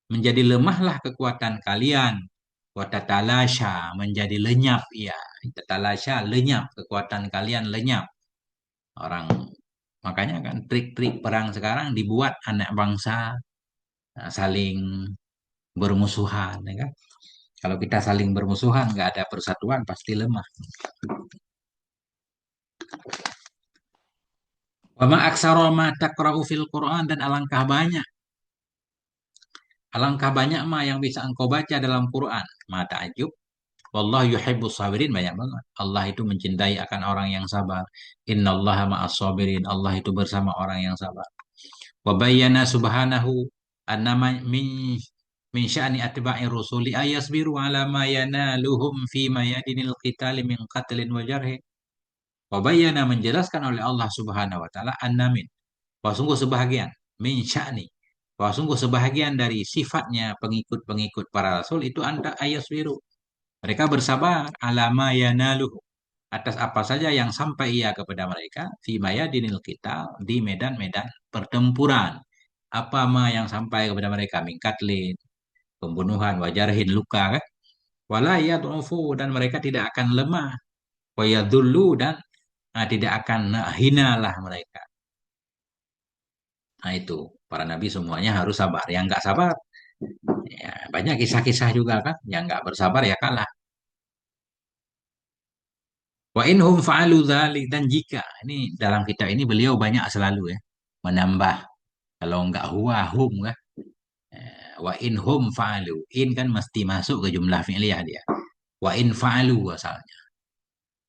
Menjadi lemahlah kekuatan kalian. Watatalasha, menjadi lenyap ya. Tatalasha, lenyap, kekuatan kalian lenyap. Orang, makanya kan trik-trik perang sekarang dibuat anak bangsa saling bermusuhan ya kan. Kalau kita saling bermusuhan nggak ada persatuan pasti lemah. Wa ma aksara ma taqra'u fil Quran, dan alangkah banyak mah yang bisa engkau baca dalam Quran. Ma ta'ajub. Wallahu yuhibbus sabirin, banyak banget. Allah itu mencintai akan orang yang sabar. Innallaha ma'as sabirin. Allah itu bersama orang yang sabar. Wa bayyana subhanahu annama min sya'ni atba'i rusuli ayasbiru ala ma yanaluhum fi mayadinil qitali min qatlin wa jarhin. Wa bayyana, menjelaskan oleh Allah Subhanahu wa taala, annamin, bahwa sungguh sebahagian, min sya'ni, bahwa sungguh sebahagian dari sifatnya pengikut-pengikut para rasul itu anda ayasbiru, mereka bersabar, alama yanaluhu, atas apa saja yang sampai ia kepada mereka, fi mayadinil kita, di medan-medan pertempuran. Apa ma yang sampai kepada mereka, mingkatlin, pembunuhan, wajarhin, luka kan? Wala yad'ufu, dan mereka tidak akan lemah. Wa yadullu, dan tidak akan hinalah mereka. Nah itu, para nabi semuanya harus sabar. Yang nggak sabar, ya, banyak kisah-kisah juga kan. Yang nggak bersabar ya kalah. Wa inhum fa'alu dzalik, dan jika ini dalam kitab ini beliau banyak selalu ya menambah, kalau enggak huwa hum kan. Wa inhum fa'alu, in kan mesti masuk ke jumlah fi'liyah dia. Wa in fa'alu asalnya.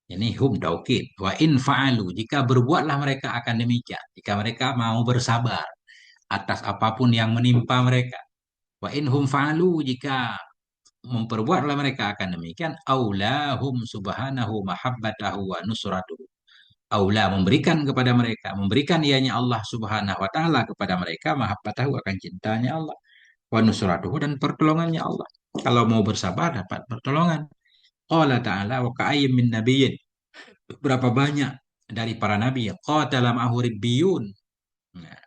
Ini hum taukid. Wa in fa'alu, jika berbuatlah mereka akan demikian. Jika mereka mau bersabar atas apapun yang menimpa mereka. Wa in hum fa'alu, jika memperbuatlah mereka akan demikian. Aulahum subhanahu mahabbatahu wa nusratuhu. Aula, memberikan kepada mereka. Memberikan ianya Allah subhanahu wa ta'ala kepada mereka. Mahabbatahu, akan cintanya Allah. Wa nusratuhu, dan pertolongannya Allah. Kalau mau bersabar dapat pertolongan. Qala ta'ala wa ka'ayyim min nabiyyin. Berapa banyak dari para nabi ya qatala ma'ahu ribbiyun. Nah,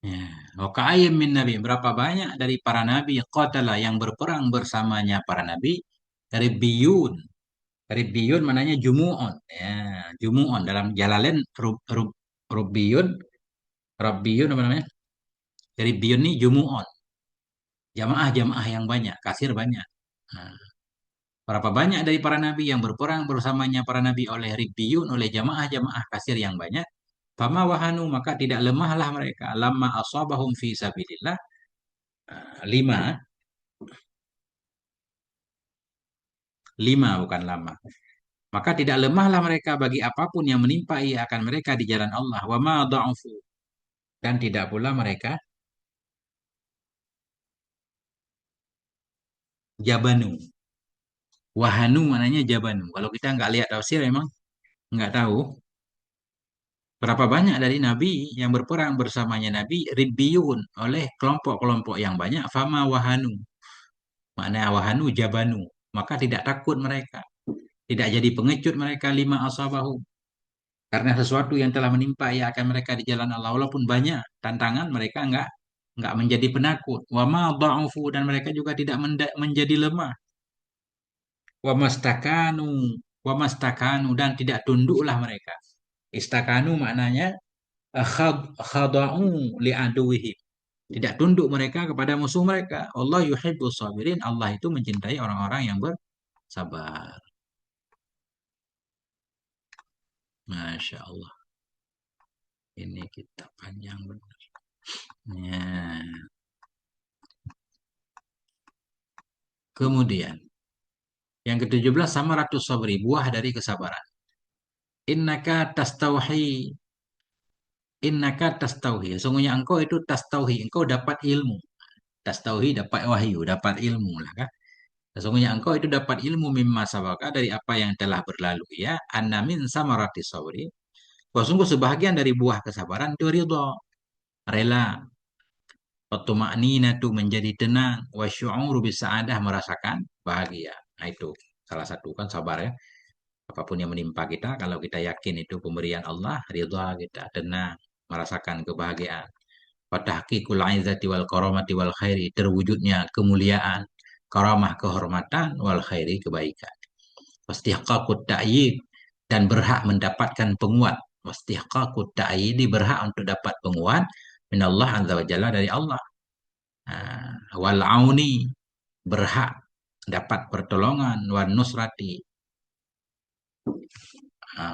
ya. Wa ka'ayyim min nabi, berapa banyak dari para nabi qatala yang berperang bersamanya para nabi, ribbiyun. Ribbiyun mananya jumu'un. Ya, jumu'un dalam Jalalain rubbiyun, rabbiyun apa namanya? Ribbiyun ini jumu'un. Jamaah-jamaah yang banyak, kasir banyak. Nah, berapa banyak dari para nabi yang berperang bersamanya para nabi oleh ribbiyun, oleh jamaah-jamaah kasir yang banyak. Fama wahanu, maka tidak lemahlah mereka. Lama asabahum fi sabilillah. Lima, lima bukan lama. Maka tidak lemahlah mereka bagi apapun yang menimpa ia akan mereka di jalan Allah. Wa ma dha'ufu, dan tidak pula mereka jabanu. Wahanu mananya jabanu. Kalau kita nggak lihat tafsir memang nggak tahu berapa banyak dari nabi yang berperang bersamanya nabi ribbiyun, oleh kelompok-kelompok yang banyak. Fama wahanu, makna wahanu jabanu, maka tidak takut mereka, tidak jadi pengecut mereka, lima asabahu, karena sesuatu yang telah menimpa ya akan mereka di jalan Allah. Walaupun banyak tantangan, mereka nggak menjadi penakut. Wa ma dha'ufu, dan mereka juga tidak menjadi lemah. Wa mastakanu, wa mastakanu, dan tidak tunduklah mereka. Istakanu maknanya khada'u li aduwihim. Tidak tunduk mereka kepada musuh mereka. Allah yuhibbus sabirin. Allah itu mencintai orang-orang yang bersabar. Masya Allah. Ini kita panjang benar. Ya. Kemudian, yang ke-17, samaratus sabri, buah dari kesabaran. Innaka tastauhi, innaka tastauhi. Sungguhnya engkau itu tastauhi, engkau dapat ilmu. Tastauhi, dapat wahyu, dapat ilmu lah kan. Sesungguhnya engkau itu dapat ilmu mimma sabaka, dari apa yang telah berlalu ya. Anna min samaratis sabri. Bahwa sungguh sebahagian dari buah kesabaran itu ridho, rela. Wattuma'ninatu, menjadi tenang. Wasyu'uru bisa'adah, merasakan bahagia. Nah itu salah satu kan sabar ya. Apapun yang menimpa kita, kalau kita yakin itu pemberian Allah, ridha kita, tenang, merasakan kebahagiaan. Watahqiqul izzati wal karamati wal khairi, terwujudnya kemuliaan, karamah, kehormatan, wal khairi, kebaikan. Wastihqaqut ta'yid, dan berhak mendapatkan penguat. Wastihqaqut ta'yid, berhak untuk dapat penguat min Allah azza wa jalla, dari Allah. Wal auni, berhak dapat pertolongan, wan nusrati,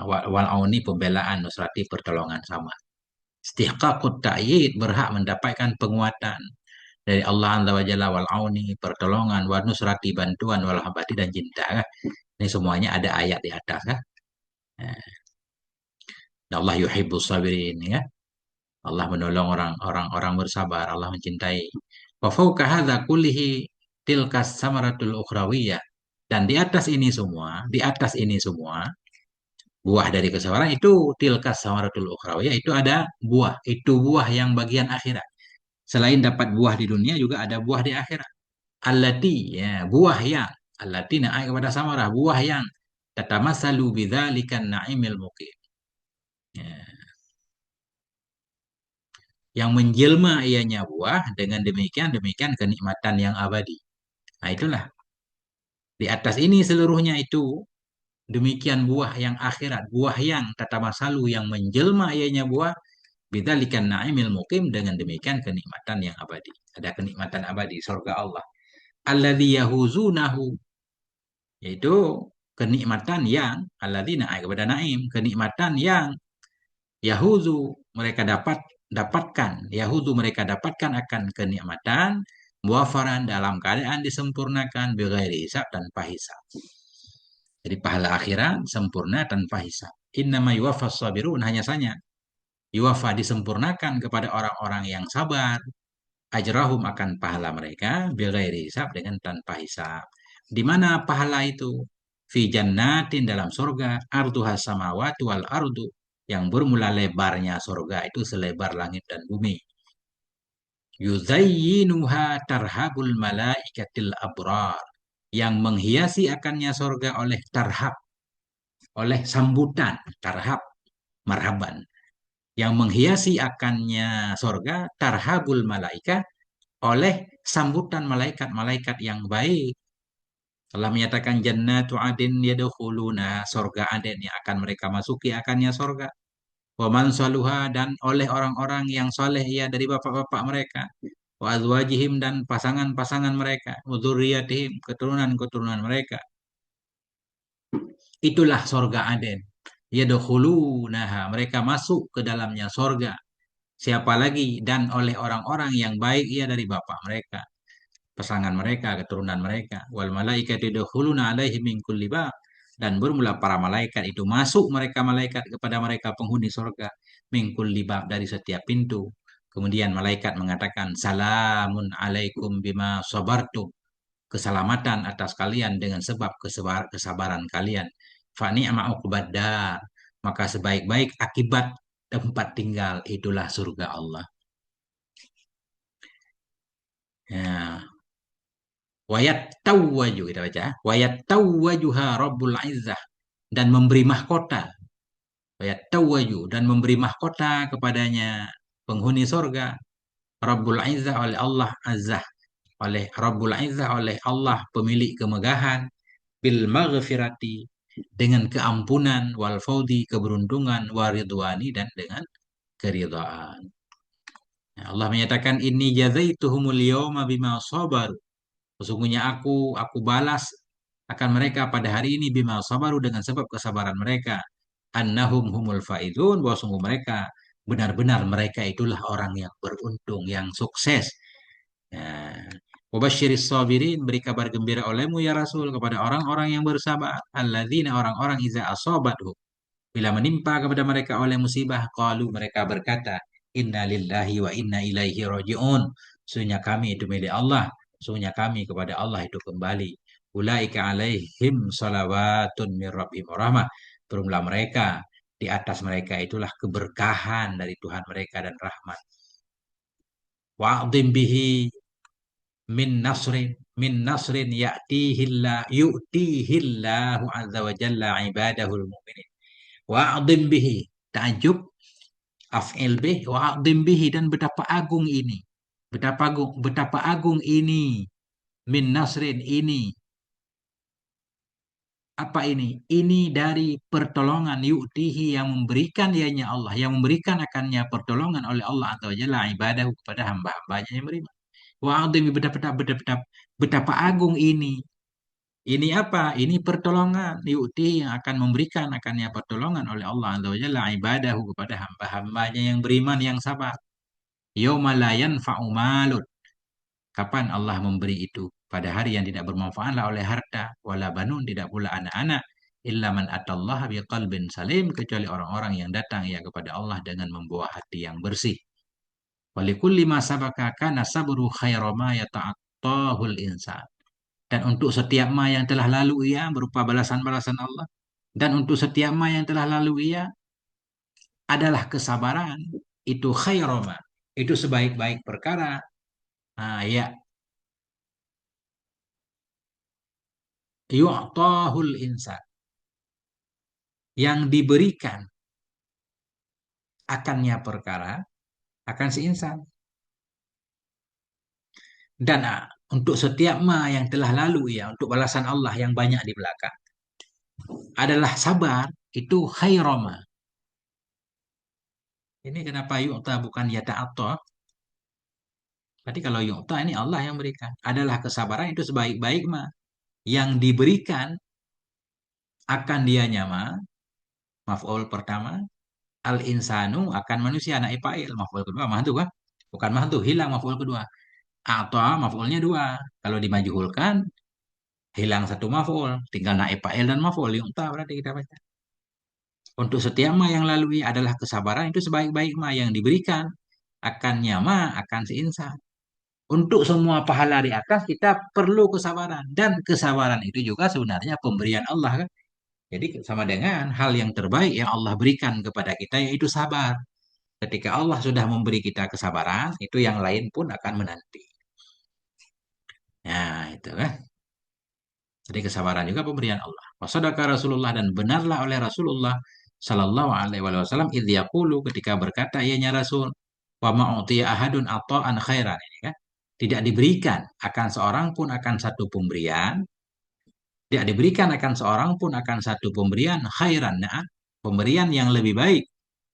wal auni pembelaan, nusrati pertolongan, sama. Istihqaqut ta'yid, berhak mendapatkan penguatan dari Allah azza wa jalla, wal auni pertolongan, wan nusrati bantuan, wal habati dan cinta kan? Ini semuanya ada ayat di atas kan. Allah yuhibbus sabirin ya. Allah menolong orang-orang bersabar, Allah mencintai. Wa fawqa hadza kullihi tilkas samaratul ukhrawiyah. Dan di atas ini semua, di atas ini semua, buah dari kesabaran itu tilkas samaratul ukhrawiyah, itu ada buah, itu buah yang bagian akhirat. Selain dapat buah di dunia juga ada buah di akhirat. Allati, ya, buah yang Allati naik kepada samarah, buah yang tatamasalu bidzalikan na'imil muqim. Ya. Yang menjelma ianya buah dengan demikian demikian kenikmatan yang abadi. Nah, itulah di atas ini seluruhnya itu demikian buah yang akhirat, buah yang tatamasalu yang menjelma ianya buah bidzalikan na'imil muqim dengan demikian kenikmatan yang abadi. Ada kenikmatan abadi surga Allah. Alladzi yahuzunahu, yaitu kenikmatan yang alladzina kepada naim, kenikmatan yang yahuzu mereka dapatkan akan kenikmatan muafaran dalam keadaan disempurnakan bighairi hisab tanpa hisab. Jadi pahala akhirat sempurna tanpa hisab. Innama yuwaffas sabirun, hanya saja yuwafa disempurnakan kepada orang-orang yang sabar, ajrahum akan pahala mereka bighairi hisab dengan tanpa hisab. Di mana pahala itu? Fi jannatin dalam surga, arduhas samawati wal ardu, yang bermula lebarnya surga itu selebar langit dan bumi. Yuzayyinuha tarhabul malaikatil abrar, yang menghiasi akannya surga oleh tarhab, oleh sambutan tarhab, marhaban. Yang menghiasi akannya surga tarhabul malaika, oleh sambutan malaikat-malaikat yang baik. Telah menyatakan jannatu adin yadkhuluna, surga Aden yang akan mereka masuki akannya surga. Wa man saluha, dan oleh orang-orang yang soleh ya dari bapak-bapak mereka. Wa azwajihim, dan pasangan-pasangan mereka. Wa dzurriyyatihim, keturunan-keturunan mereka. Itulah surga Aden. Yadkhulunaha, mereka masuk ke dalamnya surga. Siapa lagi? Dan oleh orang-orang yang baik ya dari bapak mereka, pasangan mereka, keturunan mereka. Wal malaikatu yadkhuluna alaihim min kulli bab, dan bermula para malaikat itu masuk mereka malaikat kepada mereka penghuni surga min kulli bab, dari setiap pintu. Kemudian malaikat mengatakan salamun alaikum bima sabartum, keselamatan atas kalian dengan sebab kesabaran kalian. Fa ni'ma uqbadar, maka sebaik-baik akibat tempat tinggal itulah surga Allah. Ya, wayat tawwaju, kita baca, wayat tawwajuha rabbul izzah, dan memberi mahkota, wayat tawwaju, dan memberi mahkota kepadanya penghuni surga, rabbul izzah, oleh Allah azza, oleh rabbul izzah, oleh Allah pemilik kemegahan, bil maghfirati, dengan keampunan, wal faudi, keberuntungan, waridwani, dan dengan keridhaan. Nah, Allah menyatakan ini jazaituhumul yawma bima sabaru, sesungguhnya aku balas akan mereka pada hari ini bima sabaru, dengan sebab kesabaran mereka. Annahum humul faizun, bahwa sungguh mereka benar-benar mereka itulah orang yang beruntung, yang sukses. Nah, wabasyiris sabirin, beri kabar gembira olehmu ya Rasul kepada orang-orang yang bersabar. Alladzina, orang-orang iza asobathu, bila menimpa kepada mereka oleh musibah, qalu, mereka berkata, inna lillahi wa inna ilaihi raji'un, sesungguhnya kami itu milik Allah, sesungguhnya kami kepada Allah itu kembali. Ulaika alaihim salawatun min rabbihim rahmah, bermula mereka, di atas mereka itulah keberkahan dari Tuhan mereka dan rahmat. Wa'adim bihi min nasrin yu'tihillahu azza wa jalla ibadahul mu'minin. Wa'adim bihi, ta'jub, af'il bih, wa'adim bihi, dan betapa agung ini, betapa agung ini, min nasrin ini, apa ini? Ini dari pertolongan, yu'tihi, yang memberikan ianya Allah, yang memberikan akannya pertolongan oleh Allah Azza wa Jalla ibadah kepada hamba-hambanya yang beriman. Wa'adim, betapa agung ini. Ini apa? Ini pertolongan, yu'ti, yang akan memberikan akannya pertolongan oleh Allah Azza wa Jalla ibadahu kepada hamba-hambanya yang beriman, yang sabar. Yauma la yanfa'u malun, kapan Allah memberi itu? Pada hari yang tidak bermanfaatlah oleh harta, wala banun, tidak pula anak-anak, illa man atallaha biqalbin salim, kecuali orang-orang yang datang ya kepada Allah dengan membawa hati yang bersih. Walikulli ma sabaka kana sabru khairu ma yata'attahul insan. Dan untuk setiap ma yang telah lalu ia berupa balasan-balasan Allah. Dan untuk setiap ma yang telah lalu ia adalah kesabaran. Itu khairoma, itu sebaik-baik perkara. Ya, yu'tahul insan, yang diberikan akannya perkara akan si insan. Dan untuk setiap ma yang telah lalu ya, untuk balasan Allah yang banyak di belakang adalah sabar, itu khairoma. Ini kenapa yu'ta bukan yata'atta? Berarti kalau yu'ta ini Allah yang berikan. Adalah kesabaran itu sebaik-baik ma. Yang diberikan akan dianya ma, maf'ul pertama, al insanu akan manusia, anak fa'il, maf'ul kedua, mah itu kan? Bukan mah itu, hilang maf'ul kedua. Atau maf'ulnya dua. Kalau dimajhulkan, hilang satu maf'ul. Tinggal naib fa'il dan maf'ul. Yu'ta berarti kita baca. Untuk setiap ma yang lalui adalah kesabaran itu sebaik-baik ma yang diberikan akannya ma akan si insan. Untuk semua pahala di atas kita perlu kesabaran dan kesabaran itu juga sebenarnya pemberian Allah kan. Jadi sama dengan hal yang terbaik yang Allah berikan kepada kita yaitu sabar. Ketika Allah sudah memberi kita kesabaran, itu yang lain pun akan menanti. Nah, itu kan. Jadi kesabaran juga pemberian Allah. Wasadaka Rasulullah dan benarlah oleh Rasulullah Sallallahu Alaihi Wasallam idh yaqulu ketika berkata ianya Rasul wa ma'utiya ahadun ata'an khairan ini kan. Tidak diberikan akan seorang pun akan satu pemberian, tidak diberikan akan seorang pun akan satu pemberian khairan, nah, pemberian yang lebih baik,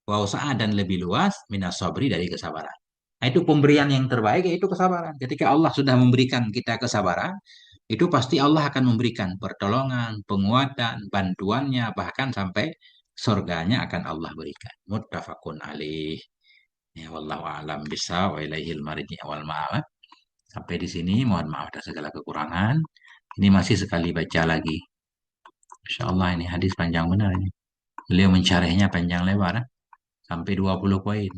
wausa'a dan lebih luas minas sabri dari kesabaran. Nah, itu pemberian yang terbaik yaitu kesabaran. Ketika Allah sudah memberikan kita kesabaran, itu pasti Allah akan memberikan pertolongan, penguatan, bantuannya, bahkan sampai surganya akan Allah berikan. Muttafaqun alaih. Ya, wallahu a'lam bishawab wa ilaihil marji' wal ma'ab. Sampai di sini, mohon maaf atas segala kekurangan. Ini masih sekali baca lagi. Insya Allah ini hadis panjang benar ini. Beliau mencarinya panjang lebar, sampai 20 poin.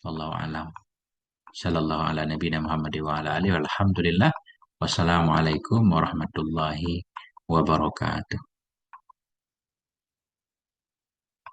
Wallahu a'lam. Sallallahu ala nabiyina Muhammad wa ala alihi walhamdulillah. Wassalamualaikum warahmatullahi wabarakatuh.